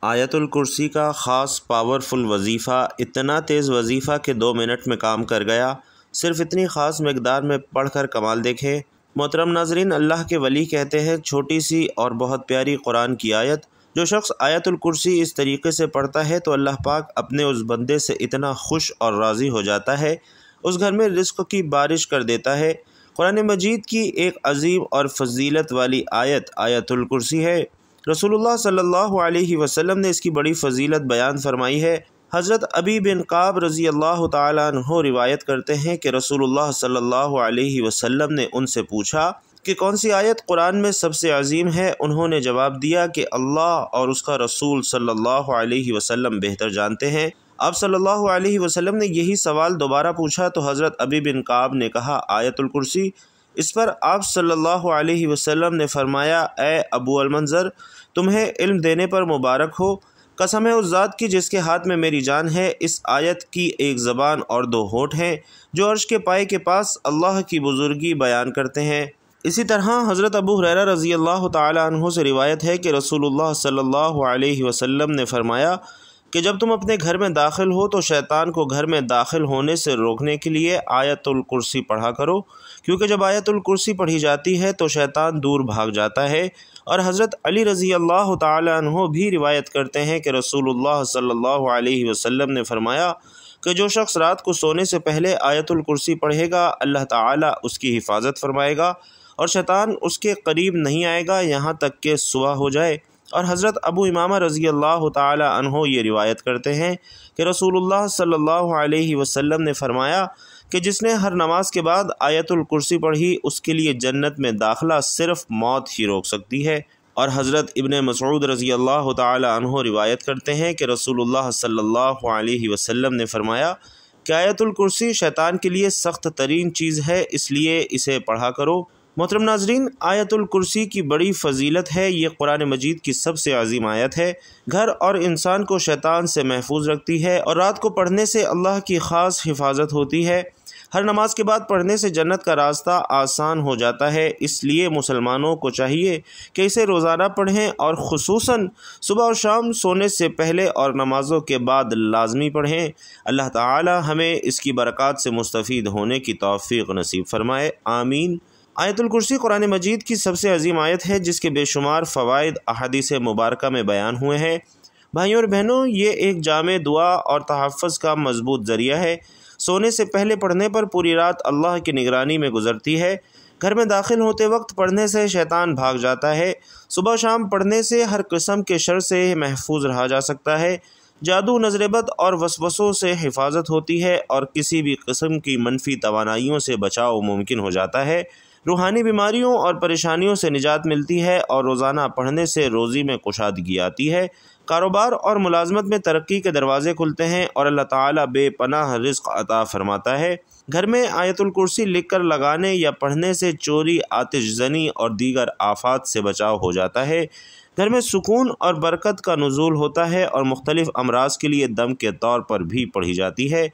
آیت الکرسی کا خاص پاورفل وظیفہ، اتنا تیز وظیفہ کہ 2 منٹ میں کام کر گیا۔ صرف اتنی خاص مقدار میں پڑھ کر کمال دیکھیں۔ محترم ناظرین، اللہ کے ولی کہتے ہیں چھوٹی سی اور بہت پیاری قرآن کی آیت، جو شخص آیت الکرسی اس طریقے سے پڑھتا ہے تو اللہ پاک اپنے اس بندے سے اتنا خوش اور راضی ہو جاتا ہے، اس گھر میں رزق کی بارش کر دیتا ہے۔ قرآن مجید کی ایک عظیم اور فضیلت والی آیت آیت الکرسی ہے۔ رسول اللہ صلی اللہ علیہ وسلم نے اس کی بڑی فضیلت بیان فرمائی ہے۔ حضرت ابی بن کعب رضی اللہ تعالیٰ عنہ روایت کرتے ہیں کہ رسول اللہ صلی اللہ علیہ وسلم نے ان سے پوچھا کہ کون سی آیت قرآن میں سب سے عظیم ہے؟ انہوں نے جواب دیا کہ اللہ اور اس کا رسول صلی اللہ علیہ وسلم بہتر جانتے ہیں۔ آپ صلی اللہ علیہ وسلم نے یہی سوال دوبارہ پوچھا تو حضرت ابی بن کعب نے کہا آیت الکرسی۔ اس پر آپ صلی اللہ علیہ وسلم نے فرمایا اے ابو المنذر، تمہیں علم دینے پر مبارک ہو، قسم ہے اس ذات کی جس کے ہاتھ میں میری جان ہے، اس آیت کی ایک زبان اور 2 ہونٹ ہیں جو عرش کے پائے کے پاس اللہ کی بزرگی بیان کرتے ہیں۔ اسی طرح حضرت ابو ہریرہ رضی اللہ تعالی عنہ سے روایت ہے کہ رسول اللہ صلی اللہ علیہ وسلم نے فرمایا کہ جب تم اپنے گھر میں داخل ہو تو شیطان کو گھر میں داخل ہونے سے روکنے کے لیے آیت الکرسی پڑھا کرو، کیونکہ جب آیت الکرسی پڑھی جاتی ہے تو شیطان دور بھاگ جاتا ہے۔ اور حضرت علی رضی اللہ تعالی عنہ بھی روایت کرتے ہیں کہ رسول اللہ صلی اللہ علیہ وسلم نے فرمایا کہ جو شخص رات کو سونے سے پہلے آیت الکرسی پڑھے گا اللہ تعالی اس کی حفاظت فرمائے گا اور شیطان اس کے قریب نہیں آئے گا یہاں تک کہ صبح ہو جائے۔ اور حضرت ابو امامہ رضی اللہ تعالی عنہ یہ روایت کرتے ہیں کہ رسول اللہ صلی اللہ علیہ وسلم نے فرمایا کہ جس نے ہر نماز کے بعد آیت الکرسی پڑھی اس کے لیے جنت میں داخلہ صرف موت ہی روک سکتی ہے۔ اور حضرت ابن مسعود رضی اللہ تعالی عنہ روایت کرتے ہیں کہ رسول اللہ صلی اللہ علیہ وسلم نے فرمایا کہ آیت الکرسی شیطان کے لیے سخت ترین چیز ہے، اس لیے اسے پڑھا کرو۔ محترم ناظرین، آیت الکرسی کی بڑی فضیلت ہے، یہ قرآن مجید کی سب سے عظیم آیت ہے، گھر اور انسان کو شیطان سے محفوظ رکھتی ہے اور رات کو پڑھنے سے اللہ کی خاص حفاظت ہوتی ہے۔ ہر نماز کے بعد پڑھنے سے جنت کا راستہ آسان ہو جاتا ہے، اس لیے مسلمانوں کو چاہیے کہ اسے روزانہ پڑھیں اور خصوصاً صبح اور شام سونے سے پہلے اور نمازوں کے بعد لازمی پڑھیں۔ اللہ تعالی ہمیں اس کی برکات سے مستفید ہونے کی توفیق نصیب فرمائے، آمین۔ آیت الکرسی قرآن مجید کی سب سے عظیم آیت ہے جس کے بے شمار فوائد احادیث مبارکہ میں بیان ہوئے ہیں۔ بھائیوں اور بہنوں، یہ ایک جامع دعا اور تحفظ کا مضبوط ذریعہ ہے۔ سونے سے پہلے پڑھنے پر پوری رات اللہ کی نگرانی میں گزرتی ہے۔ گھر میں داخل ہوتے وقت پڑھنے سے شیطان بھاگ جاتا ہے۔ صبح شام پڑھنے سے ہر قسم کے شر سے محفوظ رہا جا سکتا ہے۔ جادو، نظر بد اور وسوسوں سے حفاظت ہوتی ہے اور کسی بھی قسم کی منفی توانائیوں سے بچاؤ ممکن ہو جاتا ہے۔ روحانی بیماریوں اور پریشانیوں سے نجات ملتی ہے اور روزانہ پڑھنے سے روزی میں کشادگی آتی ہے۔ کاروبار اور ملازمت میں ترقی کے دروازے کھلتے ہیں اور اللہ تعالیٰ بے پناہ رزق عطا فرماتا ہے۔ گھر میں آیت الکرسی لکھ کر لگانے یا پڑھنے سے چوری، آتش زنی اور دیگر آفات سے بچاؤ ہو جاتا ہے۔ گھر میں سکون اور برکت کا نزول ہوتا ہے اور مختلف امراض کے لیے دم کے طور پر بھی پڑھی جاتی ہے۔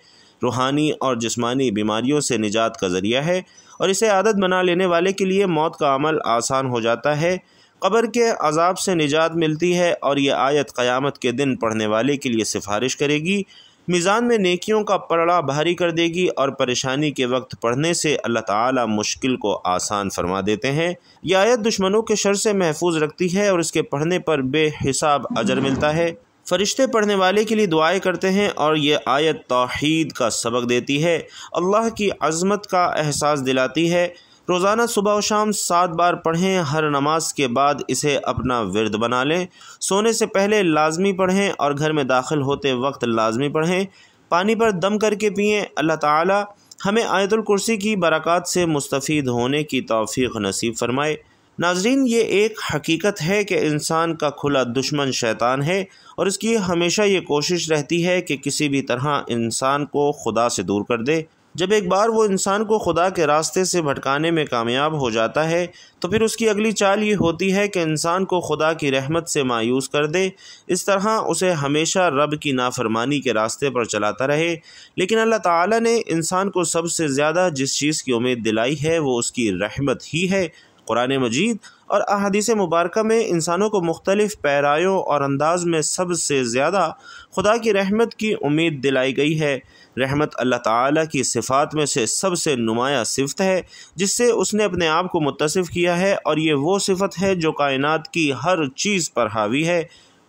روحانی اور جسمانی بیماریوں سے نجات کا ذریعہ ہے اور اسے عادت بنا لینے والے کے لیے موت کا عمل آسان ہو جاتا ہے۔ قبر کے عذاب سے نجات ملتی ہے اور یہ آیت قیامت کے دن پڑھنے والے کے لیے سفارش کرے گی، میزان میں نیکیوں کا پلڑا بھاری کر دے گی اور پریشانی کے وقت پڑھنے سے اللہ تعالی مشکل کو آسان فرما دیتے ہیں۔ یہ آیت دشمنوں کے شر سے محفوظ رکھتی ہے اور اس کے پڑھنے پر بے حساب اجر ملتا ہے۔ فرشتے پڑھنے والے کے لیے دعائیں کرتے ہیں اور یہ آیت توحید کا سبق دیتی ہے، اللہ کی عظمت کا احساس دلاتی ہے۔ روزانہ صبح و شام 7 بار پڑھیں، ہر نماز کے بعد اسے اپنا ورد بنا لیں۔ سونے سے پہلے لازمی پڑھیں اور گھر میں داخل ہوتے وقت لازمی پڑھیں۔ پانی پر دم کر کے پئیں۔ اللہ تعالی ہمیں آیت الکرسی کی برکات سے مستفید ہونے کی توفیق نصیب فرمائے۔ ناظرین، یہ ایک حقیقت ہے کہ انسان کا کھلا دشمن شیطان ہے اور اس کی ہمیشہ یہ کوشش رہتی ہے کہ کسی بھی طرح انسان کو خدا سے دور کر دے۔ جب ایک بار وہ انسان کو خدا کے راستے سے بھٹکانے میں کامیاب ہو جاتا ہے تو پھر اس کی اگلی چال یہ ہوتی ہے کہ انسان کو خدا کی رحمت سے مایوس کر دے، اس طرح اسے ہمیشہ رب کی نافرمانی کے راستے پر چلاتا رہے۔ لیکن اللہ تعالیٰ نے انسان کو سب سے زیادہ جس چیز کی امید دلائی ہے وہ اس کی رحمت ہی ہے۔ قرآن مجید اور احادیث مبارکہ میں انسانوں کو مختلف پیرایوں اور انداز میں سب سے زیادہ خدا کی رحمت کی امید دلائی گئی ہے۔ رحمت اللہ تعالیٰ کی صفات میں سے سب سے نمایاں صفت ہے جس سے اس نے اپنے آپ کو متصف کیا ہے، اور یہ وہ صفت ہے جو کائنات کی ہر چیز پر حاوی ہے۔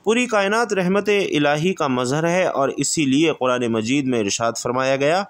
پوری کائنات رحمت الہی کا مظہر ہے، اور اسی لیے قرآن مجید میں ارشاد فرمایا گیا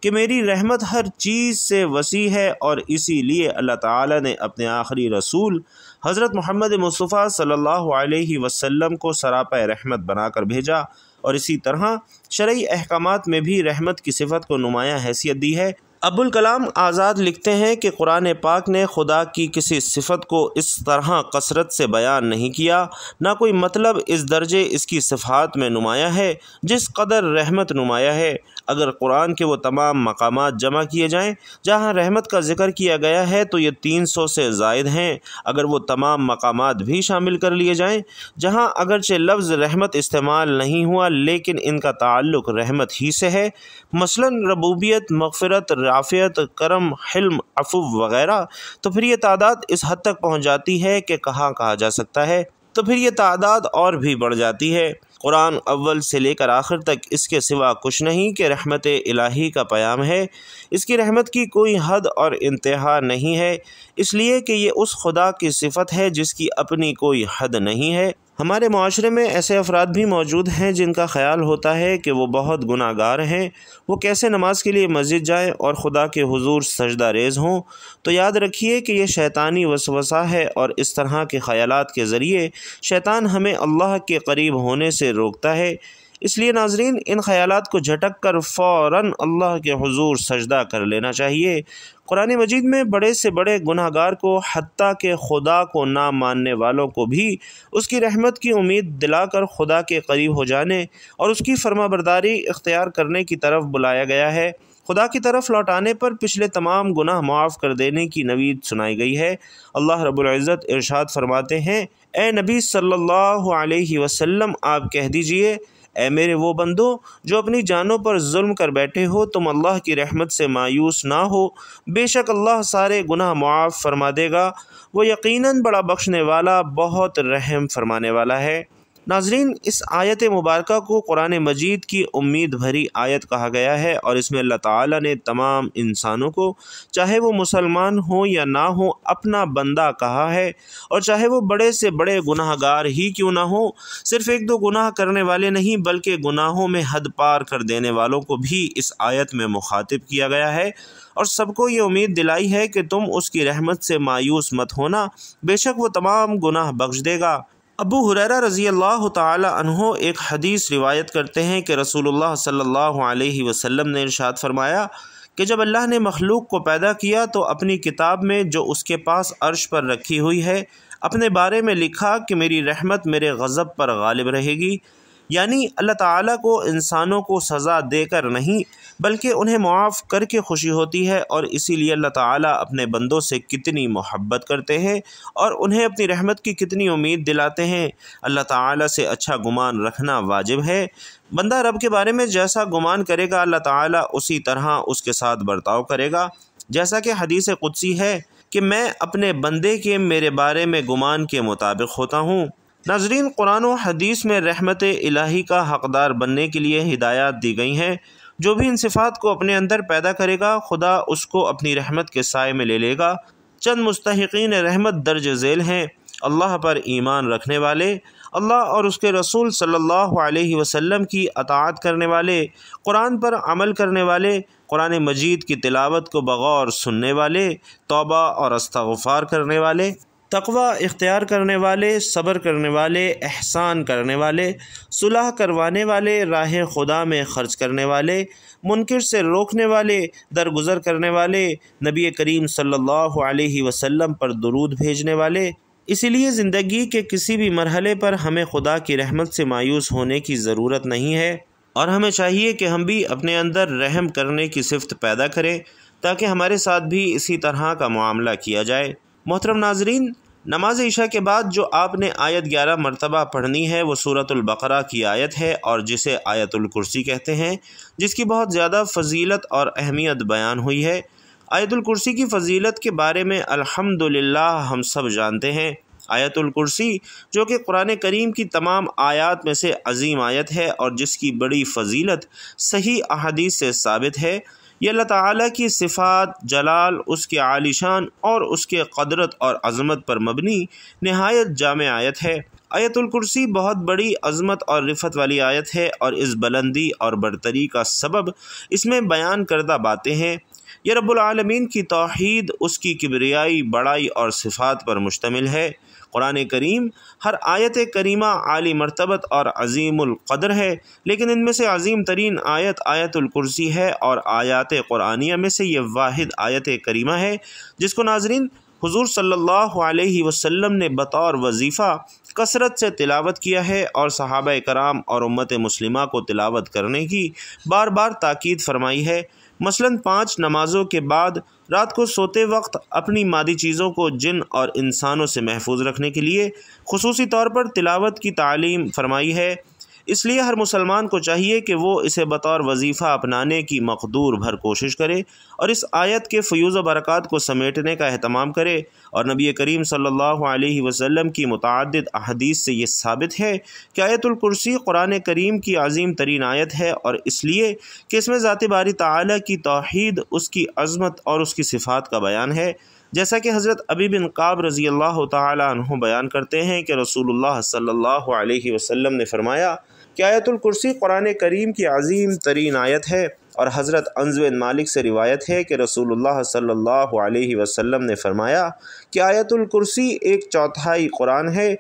کہ میری رحمت ہر چیز سے وسیع ہے، اور اسی لیے اللہ تعالیٰ نے اپنے آخری رسول حضرت محمد مصطفیٰ صلی اللہ علیہ وسلم کو سراپا رحمت بنا کر بھیجا، اور اسی طرح شرعی احکامات میں بھی رحمت کی صفت کو نمایاں حیثیت دی ہے۔ ابوالکلام آزاد لکھتے ہیں کہ قرآن پاک نے خدا کی کسی صفت کو اس طرح کثرت سے بیان نہیں کیا، نہ کوئی مطلب اس درجے اس کی صفات میں نمایاں ہے جس قدر رحمت نمایاں ہے۔ اگر قرآن کے وہ تمام مقامات جمع کیے جائیں جہاں رحمت کا ذکر کیا گیا ہے تو یہ 300 سے زائد ہیں۔ اگر وہ تمام مقامات بھی شامل کر لیے جائیں جہاں اگرچہ لفظ رحمت استعمال نہیں ہوا لیکن ان کا تعلق رحمت ہی سے ہے، مثلا ربوبیت، مغفرت، رافعت، کرم، حلم، عفو وغیرہ، تو پھر یہ تعداد اس حد تک پہنچ جاتی ہے کہ کہا جا سکتا ہے، تو پھر یہ تعداد اور بھی بڑھ جاتی ہے۔ قرآن اول سے لے کر آخر تک اس کے سوا کچھ نہیں کہ رحمت الہی کا پیام ہے۔ اس کی رحمت کی کوئی حد اور انتہا نہیں ہے، اس لیے کہ یہ اس خدا کی صفت ہے جس کی اپنی کوئی حد نہیں ہے۔ ہمارے معاشرے میں ایسے افراد بھی موجود ہیں جن کا خیال ہوتا ہے کہ وہ بہت گناہ گار ہیں، وہ کیسے نماز کے لیے مسجد جائیں اور خدا کے حضور سجدہ ریز ہوں۔ تو یاد رکھیے کہ یہ شیطانی وسوسہ ہے، اور اس طرح کے خیالات کے ذریعے شیطان ہمیں اللہ کے قریب ہونے سے روکتا ہے۔ اس لیے ناظرین، ان خیالات کو جھٹک کر فوراً اللہ کے حضور سجدہ کر لینا چاہیے۔ قرآن مجید میں بڑے سے بڑے گناہ گار کو، حتیٰ کہ خدا کو نہ ماننے والوں کو بھی اس کی رحمت کی امید دلا کر خدا کے قریب ہو جانے اور اس کی فرما برداری اختیار کرنے کی طرف بلایا گیا ہے۔ خدا کی طرف لوٹانے پر پچھلے تمام گناہ معاف کر دینے کی نوید سنائی گئی ہے۔ اللہ رب العزت ارشاد فرماتے ہیں، اے نبی صلی اللہ علیہ وسلم، آپ کہہ دیجئے، اے میرے وہ بندو جو اپنی جانوں پر ظلم کر بیٹھے ہو، تم اللہ کی رحمت سے مایوس نہ ہو، بے شک اللہ سارے گناہ معاف فرما دے گا، وہ یقیناً بڑا بخشنے والا، بہت رحم فرمانے والا ہے۔ ناظرین، اس آیت مبارکہ کو قرآن مجید کی امید بھری آیت کہا گیا ہے، اور اس میں اللہ تعالیٰ نے تمام انسانوں کو، چاہے وہ مسلمان ہوں یا نہ ہوں، اپنا بندہ کہا ہے، اور چاہے وہ بڑے سے بڑے گناہ گار ہی کیوں نہ ہوں۔ صرف ایک دو گناہ کرنے والے نہیں بلکہ گناہوں میں حد پار کر دینے والوں کو بھی اس آیت میں مخاطب کیا گیا ہے، اور سب کو یہ امید دلائی ہے کہ تم اس کی رحمت سے مایوس مت ہونا، بے شک وہ تمام گناہ بخش دے گا۔ ابو ہریرہ رضی اللہ تعالی عنہ ایک حدیث روایت کرتے ہیں کہ رسول اللہ صلی اللہ علیہ وسلم نے ارشاد فرمایا کہ جب اللہ نے مخلوق کو پیدا کیا تو اپنی کتاب میں جو اس کے پاس عرش پر رکھی ہوئی ہے اپنے بارے میں لکھا کہ میری رحمت میرے غضب پر غالب رہے گی، یعنی اللہ تعالیٰ کو انسانوں کو سزا دے کر نہیں بلکہ انہیں معاف کر کے خوشی ہوتی ہے، اور اسی لیے اللہ تعالیٰ اپنے بندوں سے کتنی محبت کرتے ہیں اور انہیں اپنی رحمت کی کتنی امید دلاتے ہیں۔ اللہ تعالیٰ سے اچھا گمان رکھنا واجب ہے۔ بندہ رب کے بارے میں جیسا گمان کرے گا اللہ تعالیٰ اسی طرح اس کے ساتھ برتاؤ کرے گا، جیسا کہ حدیث قدسی ہے کہ میں اپنے بندے کے میرے بارے میں گمان کے مطابق ہوتا ہوں۔ ناظرین، قرآن و حدیث میں رحمت الہی کا حقدار بننے کے لیے ہدایات دی گئی ہیں۔ جو بھی ان صفات کو اپنے اندر پیدا کرے گا خدا اس کو اپنی رحمت کے سائے میں لے لے گا۔ چند مستحقین رحمت درج ذیل ہیں: اللہ پر ایمان رکھنے والے، اللہ اور اس کے رسول صلی اللہ علیہ وسلم کی اطاعت کرنے والے، قرآن پر عمل کرنے والے، قرآن مجید کی تلاوت کو بغور سننے والے، توبہ اور استغفار کرنے والے، تقوی اختیار کرنے والے، صبر کرنے والے، احسان کرنے والے، صلح کروانے والے، راہ خدا میں خرچ کرنے والے، منکر سے روکنے والے، درگزر کرنے والے، نبی کریم صلی اللہ علیہ وسلم پر درود بھیجنے والے۔ اسی لیے زندگی کے کسی بھی مرحلے پر ہمیں خدا کی رحمت سے مایوس ہونے کی ضرورت نہیں ہے، اور ہمیں چاہیے کہ ہم بھی اپنے اندر رحم کرنے کی صفت پیدا کریں تاکہ ہمارے ساتھ بھی اسی طرح کا معاملہ کیا جائے۔ محترم ناظرین، نماز عشاء کے بعد جو آپ نے آیت 11 مرتبہ پڑھنی ہے وہ سورۃ البقرہ کی آیت ہے، اور جسے آیت الکرسی کہتے ہیں، جس کی بہت زیادہ فضیلت اور اہمیت بیان ہوئی ہے۔ آیت الکرسی کی فضیلت کے بارے میں الحمدللہ ہم سب جانتے ہیں۔ آیت الکرسی جو کہ قرآن کریم کی تمام آیات میں سے عظیم آیت ہے اور جس کی بڑی فضیلت صحیح احادیث سے ثابت ہے، یہ اللہ تعالیٰ کی صفات، جلال، اس کے عالی شان اور اس کے قدرت اور عظمت پر مبنی نہایت جامع آیت ہے۔ آیت الکرسی بہت بڑی عظمت اور رفعت والی آیت ہے اور اس بلندی اور برتری کا سبب اس میں بیان کردہ باتیں ہیں۔ یہ رب العالمین کی توحید، اس کی کبریائی، بڑائی اور صفات پر مشتمل ہے۔ قرآن کریم ہر آیت کریمہ عالی مرتبت اور عظیم القدر ہے، لیکن ان میں سے عظیم ترین آیت آیت الکرسی ہے اور آیات قرآنیہ میں سے یہ واحد آیت کریمہ ہے جس کو ناظرین حضور صلی اللہ علیہ وسلم نے بطور وظیفہ کثرت سے تلاوت کیا ہے اور صحابہ کرام اور امت مسلمہ کو تلاوت کرنے کی بار بار تاکید فرمائی ہے۔ مثلاً 5 نمازوں کے بعد رات کو سوتے وقت اپنی مادی چیزوں کو جن اور انسانوں سے محفوظ رکھنے کے لیے خصوصی طور پر تلاوت کی تعلیم فرمائی ہے۔ اس لیے ہر مسلمان کو چاہیے کہ وہ اسے بطور وظیفہ اپنانے کی مقدور بھر کوشش کرے اور اس آیت کے فیوز و برکات کو سمیٹنے کا اہتمام کرے، اور نبی کریم صلی اللہ علیہ وسلم کی متعدد احادیث سے یہ ثابت ہے کہ آیت الکرسی قرآن کریم کی عظیم ترین آیت ہے، اور اس لیے کہ اس میں ذات باری تعالیٰ کی توحید، اس کی عظمت اور اس کی صفات کا بیان ہے، جیسا کہ حضرت ابی بن کعب رضی اللہ تعالی عنہ بیان کرتے ہیں کہ رسول اللہ صلی اللہ علیہ وسلم نے فرمایا کہ آیت الکرسی قرآن کریم کی عظیم ترین آیت ہے، اور حضرت انس بن مالک سے روایت ہے کہ رسول اللہ صلی اللہ علیہ وسلم نے فرمایا کہ آیت الکرسی 1/4 قرآن ہے۔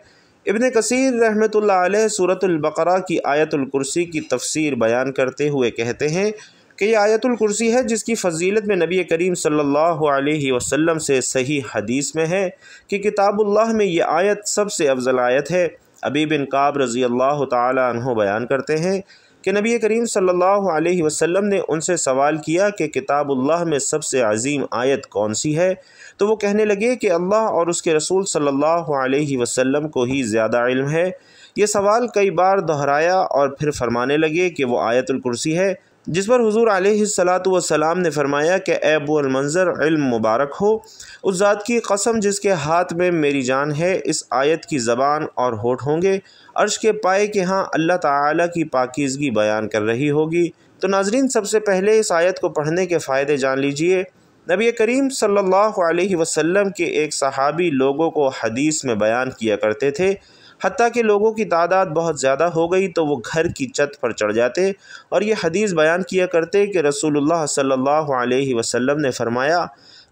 ابن کثیر رحمۃ اللہ علیہ سورۃ البقرہ کی آیت الکرسی کی تفسیر بیان کرتے ہوئے کہتے ہیں کہ یہ آیت الکرسی ہے جس کی فضیلت میں نبی کریم صلی اللہ علیہ وسلم سے صحیح حدیث میں ہے کہ کتاب اللہ میں یہ آیت سب سے افضل آیت ہے۔ ابی بن کعب رضی اللہ تعالی عنہ بیان کرتے ہیں کہ نبی کریم صلی اللہ علیہ وسلم نے ان سے سوال کیا کہ کتاب اللہ میں سب سے عظیم آیت کون سی ہے؟ تو وہ کہنے لگے کہ اللہ اور اس کے رسول صلی اللہ علیہ وسلم کو ہی زیادہ علم ہے۔ یہ سوال کئی بار دہرایا اور پھر فرمانے لگے کہ وہ آیت الکرسی ہے، جس پر حضور علیہ السلام نے فرمایا کہ اے ابو المنظر، علم مبارک ہو، اس ذات کی قسم جس کے ہاتھ میں میری جان ہے، اس آیت کی زبان اور ہونٹ ہوں گے عرش کے پائے کہ ہاں اللہ تعالیٰ کی پاکیزگی بیان کر رہی ہوگی۔ تو ناظرین، سب سے پہلے اس آیت کو پڑھنے کے فائدے جان لیجئے۔ نبی کریم صلی اللہ علیہ وسلم کے ایک صحابی لوگوں کو حدیث میں بیان کیا کرتے تھے، حتیٰ کہ لوگوں کی تعداد بہت زیادہ ہو گئی تو وہ گھر کی چھت پر چڑھ جاتے اور یہ حدیث بیان کیا کرتے کہ رسول اللہ صلی اللہ علیہ وسلم نے فرمایا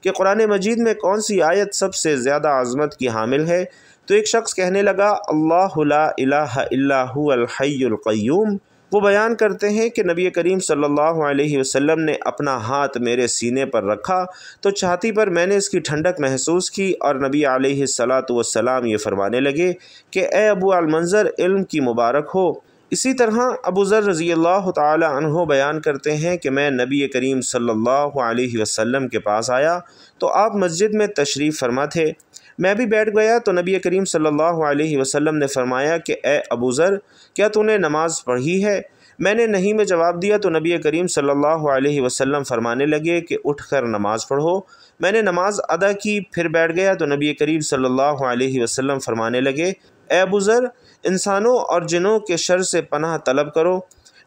کہ قرآن مجید میں کون سی آیت سب سے زیادہ عظمت کی حامل ہے؟ تو ایک شخص کہنے لگا، اللہ لا الہ الا هو الحی القیوم۔ وہ بیان کرتے ہیں کہ نبی کریم صلی اللہ علیہ وسلم نے اپنا ہاتھ میرے سینے پر رکھا تو چھاتی پر میں نے اس کی ٹھنڈک محسوس کی، اور نبی علیہ السلام یہ فرمانے لگے کہ اے ابو المنظر، علم کی مبارک ہو۔ اسی طرح ابو ذر رضی اللہ تعالی عنہ بیان کرتے ہیں کہ میں نبی کریم صلی اللہ علیہ وسلم کے پاس آیا تو آپ مسجد میں تشریف فرما تھے۔ میں بھی بیٹھ گیا تو نبی کریم صلی اللہ علیہ وسلم نے فرمایا کہ اے ابو ذر، کیا تو نے نماز پڑھی ہے؟ میں نے نہیں میں جواب دیا تو نبی کریم صلی اللہ علیہ وسلم فرمانے لگے کہ اٹھ کر نماز پڑھو۔ میں نے نماز ادا کی، پھر بیٹھ گیا تو نبی کریم صلی اللہ علیہ وسلم فرمانے لگے، اے ابو ذر، انسانوں اور جنوں کے شر سے پناہ طلب کرو۔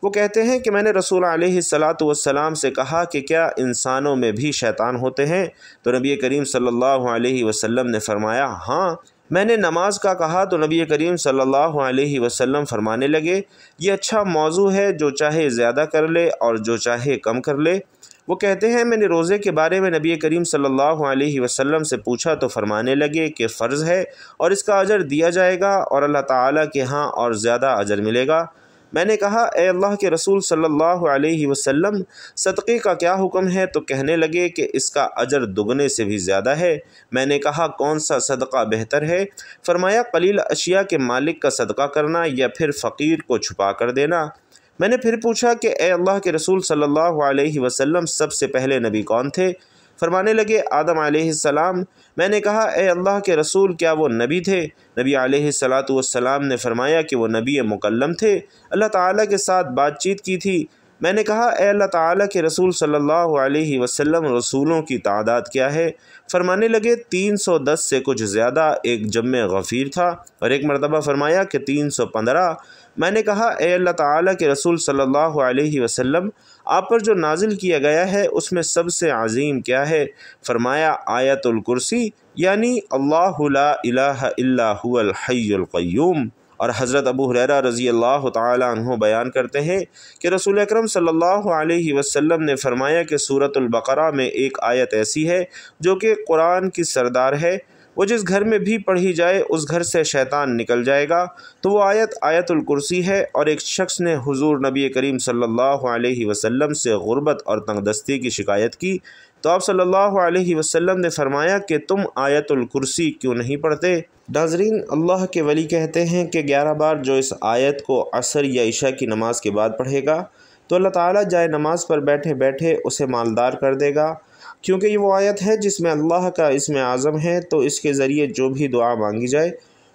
وہ کہتے ہیں کہ میں نے رسول علیہ السلام سے کہا کہ کیا انسانوں میں بھی شیطان ہوتے ہیں؟ تو نبی کریم صلی اللہ علیہ وسلم نے فرمایا ہاں۔ میں نے نماز کا کہا تو نبی کریم صلی اللہ علیہ وسلم فرمانے لگے، یہ اچھا موضوع ہے، جو چاہے زیادہ کر لے اور جو چاہے کم کر لے۔ وہ کہتے ہیں میں نے روزے کے بارے میں نبی کریم صلی اللہ علیہ وسلم سے پوچھا تو فرمانے لگے کہ فرض ہے اور اس کا اجر دیا جائے گا اور اللہ تعالیٰ کے ہاں اور زیادہ اجر ملے گا۔ میں نے کہا اے اللہ کے رسول صلی اللہ علیہ وسلم، صدقے کا کیا حکم ہے؟ تو کہنے لگے کہ اس کا اجر دگنے سے بھی زیادہ ہے۔ میں نے کہا کون سا صدقہ بہتر ہے؟ فرمایا قلیل اشیاء کے مالک کا صدقہ کرنا یا پھر فقیر کو چھپا کر دینا۔ میں نے پھر پوچھا کہ اے اللہ کے رسول صلی اللہ علیہ وسلم، سب سے پہلے نبی کون تھے؟ فرمانے لگے آدم علیہ السلام۔ میں نے کہا اے اللہ کے رسول، کیا وہ نبی تھے؟ نبی علیہ السلام نے فرمایا کہ وہ نبی مکلم تھے، اللہ تعالیٰ کے ساتھ بات چیت کی تھی۔ میں نے کہا اے اللہ تعالیٰ کے رسول صلی اللہ علیہ وسلم رسولوں کی تعداد کیا ہے؟ فرمانے لگے 310 سے کچھ زیادہ ایک جمع غفیر تھا، اور ایک مرتبہ فرمایا کہ 315۔ میں نے کہا اے اللہ تعالیٰ کے رسول صلی اللہ علیہ وسلم آپ پر جو نازل کیا گیا ہے اس میں سب سے عظیم کیا ہے؟ فرمایا آیت الکرسی، یعنی اللہ لا الہ الا هو الحی القیوم۔ اور حضرت ابو ہریرہ رضی اللہ تعالی عنہ بیان کرتے ہیں کہ رسول اکرم صلی اللہ علیہ وسلم نے فرمایا کہ سورۃ البقرہ میں ایک آیت ایسی ہے جو کہ قرآن کی سردار ہے، وہ جس گھر میں بھی پڑھی جائے اس گھر سے شیطان نکل جائے گا، تو وہ آیت الکرسی ہے۔ اور ایک شخص نے حضور نبی کریم صلی اللہ علیہ وسلم سے غربت اور تنگ دستی کی شکایت کی، تو آپ صلی اللہ علیہ وسلم نے فرمایا کہ تم آیت الکرسی کیوں نہیں پڑھتے؟ ناظرین، اللہ کے ولی کہتے ہیں کہ 11 بار جو اس آیت کو عصر یا عشاء کی نماز کے بعد پڑھے گا تو اللہ تعالیٰ جائے نماز پر بیٹھے بیٹھے اسے مالدار کر دے گا، کیونکہ یہ وہ آیت ہے جس میں اللہ کا اسم اعظم ہے، تو اس کے ذریعے جو بھی دعا مانگی جائے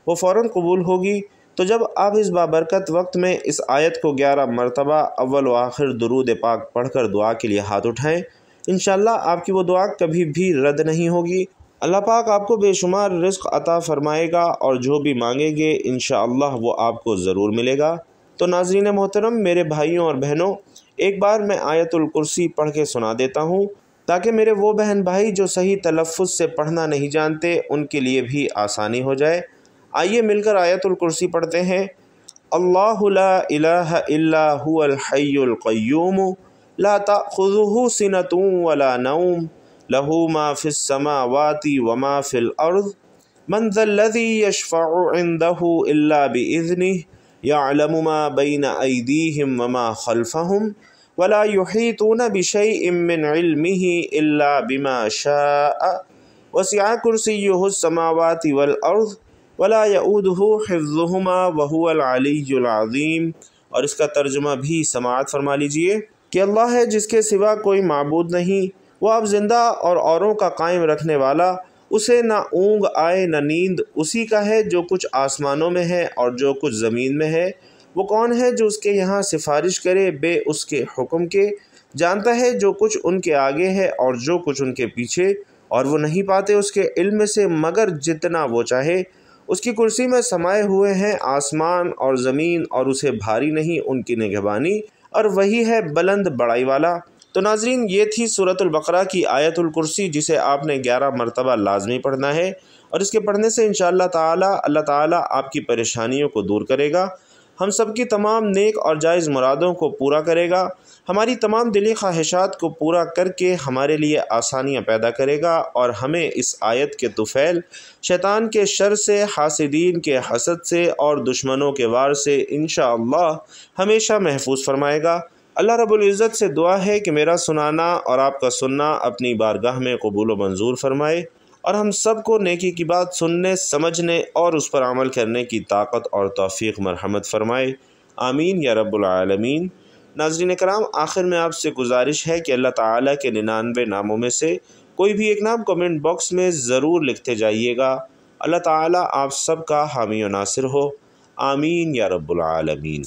وہ فوراً قبول ہوگی۔ تو جب آپ اس بابرکت وقت میں اس آیت کو 11 مرتبہ اول و آخر درود پاک پڑھ کر دعا کے لیے ہاتھ اٹھائیں، انشاءاللہ آپ کی وہ دعا کبھی بھی رد نہیں ہوگی۔ اللہ پاک آپ کو بے شمار رزق عطا فرمائے گا، اور جو بھی مانگیں گے انشاءاللہ وہ آپ کو ضرور ملے گا۔ تو ناظرین محترم، میرے بھائیوں اور بہنوں، ایک بار میں آیت الکرسی پڑھ کے سنا دیتا ہوں تاکہ میرے وہ بہن بھائی جو صحیح تلفظ سے پڑھنا نہیں جانتے ان کے لیے بھی آسانی ہو جائے۔ آئیے مل کر آیت الکرسی پڑھتے ہیں۔ اللہ لا الہ الا هو الحی القیوم لا تأخذہ سنۃ ولا نوم لہ ما فی السماوات وما فی الارض من ذا الذی یشفع عندہ الا بإذنہ یعلم ما بین ایدیہم وما خلفہم ولا یحیطون بشیء من علمہ الا بما شاء وسع کرسیہ السماوات والارض ولا یؤودہ حفظہما وہو العلی العظیم۔ اور اس کا ترجمہ بھی سماعت فرما لیجئے کہ اللہ ہے جس کے سوا کوئی معبود نہیں، وہ اب زندہ اور اوروں کا قائم رکھنے والا، اسے نہ اونگ آئے نہ نیند، اسی کا ہے جو کچھ آسمانوں میں ہے اور جو کچھ زمین میں ہے۔ وہ کون ہے جو اس کے یہاں سفارش کرے بے اس کے حکم کے؟ جانتا ہے جو کچھ ان کے آگے ہے اور جو کچھ ان کے پیچھے، اور وہ نہیں پاتے اس کے علم سے مگر جتنا وہ چاہے۔ اس کی کرسی میں سمائے ہوئے ہیں آسمان اور زمین، اور اسے بھاری نہیں ان کی نگہبانی، اور وہی ہے بلند بڑائی والا۔ تو ناظرین، یہ تھی سورۃ البقرہ کی آیت الکرسی، جسے آپ نے 11 مرتبہ لازمی پڑھنا ہے، اور اس کے پڑھنے سے انشاءاللہ تعالی اللہ تعالیٰ آپ کی پریشانیوں کو دور کرے گا، ہم سب کی تمام نیک اور جائز مرادوں کو پورا کرے گا، ہماری تمام دلی خواہشات کو پورا کر کے ہمارے لیے آسانیاں پیدا کرے گا، اور ہمیں اس آیت کے طفیل شیطان کے شر سے، حاسدین کے حسد سے اور دشمنوں کے وار سے انشاءاللہ ہمیشہ محفوظ فرمائے گا۔ اللہ رب العزت سے دعا ہے کہ میرا سنانا اور آپ کا سننا اپنی بارگاہ میں قبول و منظور فرمائے، اور ہم سب کو نیکی کی بات سننے، سمجھنے اور اس پر عمل کرنے کی طاقت اور توفیق مرحمت فرمائے، آمین یا رب العالمین۔ ناظرین کرام، آخر میں آپ سے گزارش ہے کہ اللہ تعالیٰ کے 99 ناموں میں سے کوئی بھی ایک نام کمنٹ باکس میں ضرور لکھتے جائیے گا۔ اللہ تعالیٰ آپ سب کا حامی و ناصر ہو، آمین یا رب العالمین۔